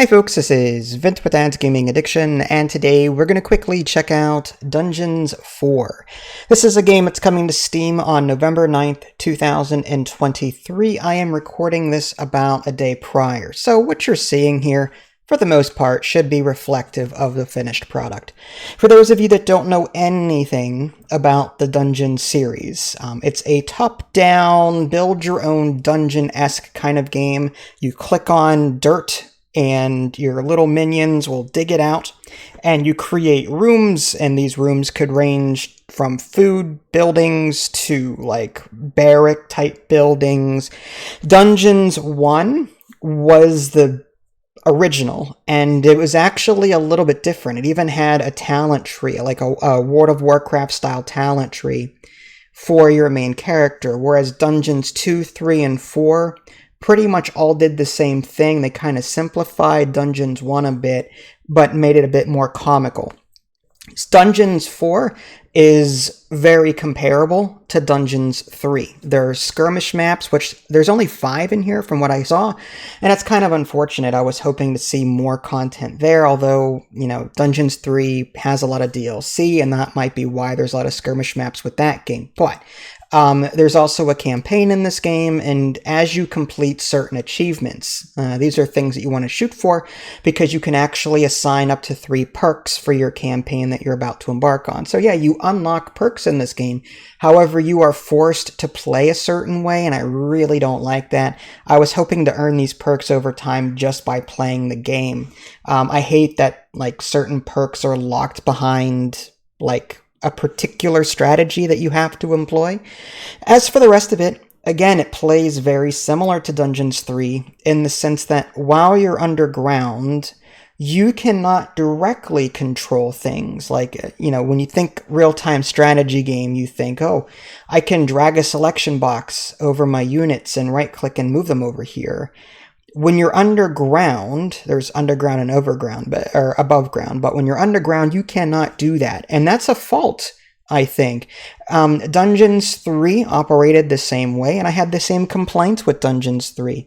Hi folks, this is Vint with Dad's Gaming Addiction, and today we're going to quickly check out Dungeons 4. This is a game that's coming to Steam on November 9th, 2023. I am recording this about a day prior, so what you're seeing here, for the most part, should be reflective of the finished product. For those of you that don't know anything about the Dungeon series, it's a top-down, build-your-own dungeon-esque kind of game. You click on dirt, and your little minions will dig it out, and you create rooms, and these rooms could range from food buildings to, like, barrack-type buildings. Dungeons 1 was the original, and it was actually a little bit different. It even had a talent tree, like a World of Warcraft style talent tree for your main character, whereas Dungeons 2, 3, and 4 pretty much all did the same thing. They kind of simplified Dungeons 1 a bit, but made it a bit more comical. Dungeons 4 is very comparable to Dungeons 3. There's skirmish maps, which there's only 5 in here from what I saw, and it's kind of unfortunate. I was hoping to see more content there, although, you know, Dungeons 3 has a lot of DLC, and that might be why there's a lot of skirmish maps with that game. But there's also a campaign in this game, and as you complete certain achievements, these are things that you want to shoot for, because you can actually assign up to 3 perks for your campaign that you're about to embark on. So yeah, you unlock perks in this game. However, you are forced to play a certain way, and I really don't like that. I was hoping to earn these perks over time just by playing the game. I hate that, like, certain perks are locked behind, like, a particular strategy that you have to employ. As for the rest of it, again, it plays very similar to Dungeons 3 in the sense that while you're underground, you cannot directly control things. Like, you know, when you think real-time strategy game, you think, oh, I can drag a selection box over my units and right-click and move them over here. When you're underground, there's underground and overground, or above ground, but when you're underground, you cannot do that. And that's a fault, I think. Dungeons 3 operated the same way, and I had the same complaints with Dungeons 3.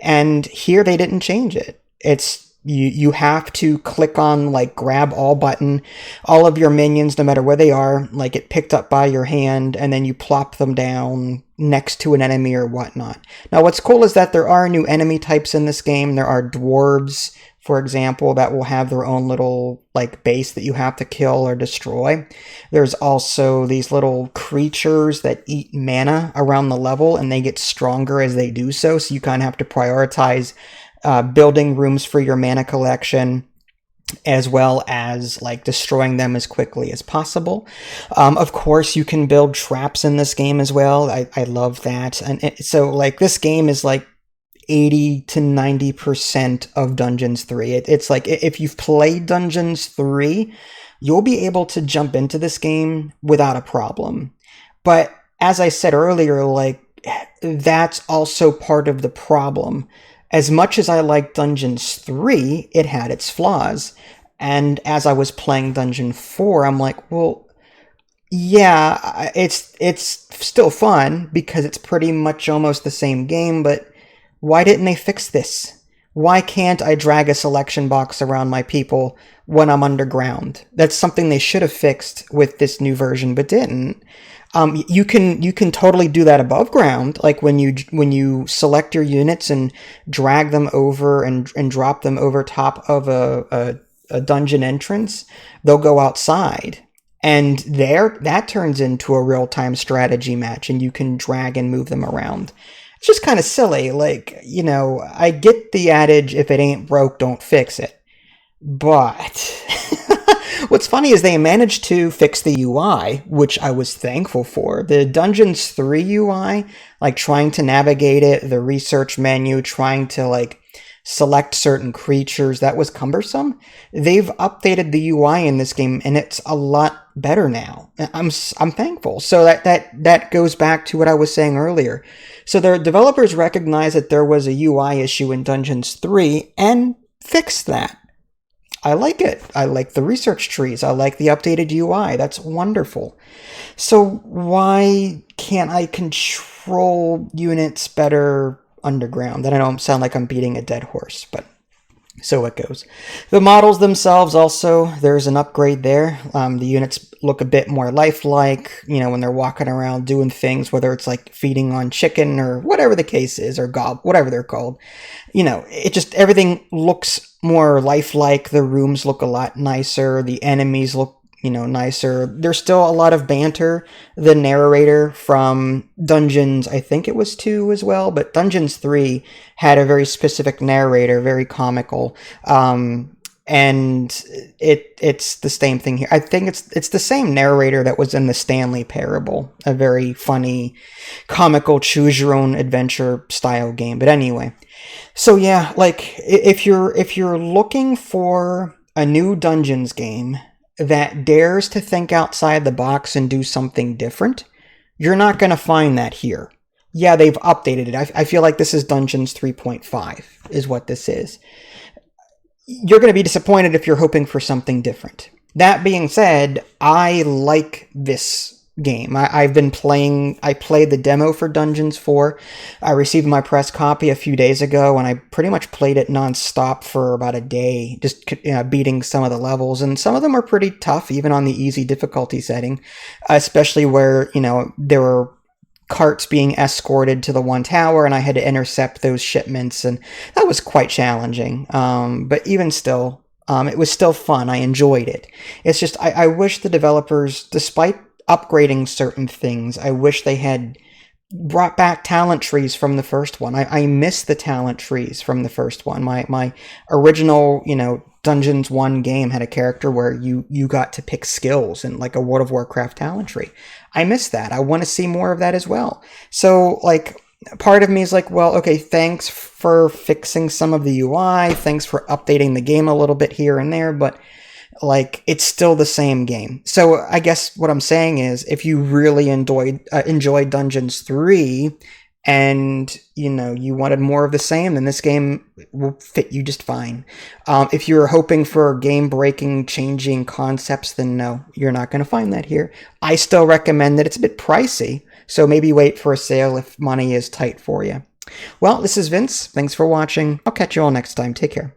And here they didn't change it. It's you have to click on, like, grab all button. All of your minions, no matter where they are, like, get picked up by your hand, and then you plop them down next to an enemy or whatnot. Now, what's cool is that there are new enemy types in this game. There are dwarves, for example, that will have their own little, like, base that you have to kill or destroy. There's also these little creatures that eat mana around the level, and they get stronger as they do so, so you kind of have to prioritize building rooms for your mana collection, as well as, like, destroying them as quickly as possible. Of course, you can build traps in this game as well. I love that. And so, like, this game is, like, 80 to 90% of Dungeons 3. It's like, if you've played Dungeons 3, you'll be able to jump into this game without a problem. But as I said earlier, like, that's also part of the problem. As much as I like Dungeons 3, it had its flaws. And as I was playing Dungeon 4, I'm like, well, yeah, it's still fun because it's pretty much almost the same game, but why didn't they fix this? Why can't I drag a selection box around my people when I'm underground? That's something they should have fixed with this new version, but didn't. You can totally do that above ground, like when you select your units and drag them over and drop them over top of a dungeon entrance, they'll go outside. And there, that turns into a real-time strategy match, and you can drag and move them around. It's just kind of silly. Like, you know, I get the adage, if it ain't broke, don't fix it. But what's funny is they managed to fix the UI, which I was thankful for. The Dungeons 3 UI, like trying to navigate it, the research menu, trying to, like, select certain creatures, that was cumbersome. They've updated the UI in this game, and it's a lot better now. I'm thankful. So that goes back to what I was saying earlier. So the developers recognized that there was a UI issue in Dungeons 3 and fixed that. I like it. I like the research trees. I like the updated UI. That's wonderful. So why can't I control units better underground? And I don't sound like I'm beating a dead horse, but So it goes. The models themselves also, there's an upgrade there. The units look a bit more lifelike, you know, when they're walking around doing things, whether it's like feeding on chicken or whatever the case is, or gob, whatever they're called. You know, it just, everything looks more lifelike. The rooms look a lot nicer. The enemies look, you know, nicer. There's still a lot of banter. The narrator from Dungeons, I think it was 2 as well, but Dungeons 3 had a very specific narrator, very comical. And it's the same thing here. I think it's the same narrator that was in the Stanley Parable, a very funny, comical, choose your own adventure style game. But anyway, so yeah, like if you're looking for a new Dungeons game that dares to think outside the box and do something different, you're not going to find that here. Yeah, they've updated it. I feel like this is Dungeons 3.5 is what this is. You're going to be disappointed if you're hoping for something different. That being said, I like this game. I played the demo for Dungeons 4. I received my press copy a few days ago, and I pretty much played it nonstop for about a day, just beating some of the levels, and some of them are pretty tough, even on the easy difficulty setting, especially where, you know, there were carts being escorted to the one tower, and I had to intercept those shipments, and that was quite challenging. But even still, it was still fun. I enjoyed it. It's just, I wish the developers, despite upgrading certain things, I wish they had brought back talent trees from the first one. I miss the talent trees from the first one. My original, you know, Dungeons 1 game had a character where you got to pick skills and like a World of Warcraft talent tree. I miss that. I want to see more of that as well. So, like, part of me is like, well, okay, thanks for fixing some of the UI. Thanks for updating the game a little bit here and there, but like, it's still the same game. So I guess what I'm saying is, if you really enjoyed Dungeons 3 and, you know, you wanted more of the same, then this game will fit you just fine. If you're hoping for game-breaking, changing concepts, then no, you're not going to find that here. I still recommend that. It's a bit pricey, so maybe wait for a sale if money is tight for you. Well, this is Vince. Thanks for watching. I'll catch you all next time. Take care.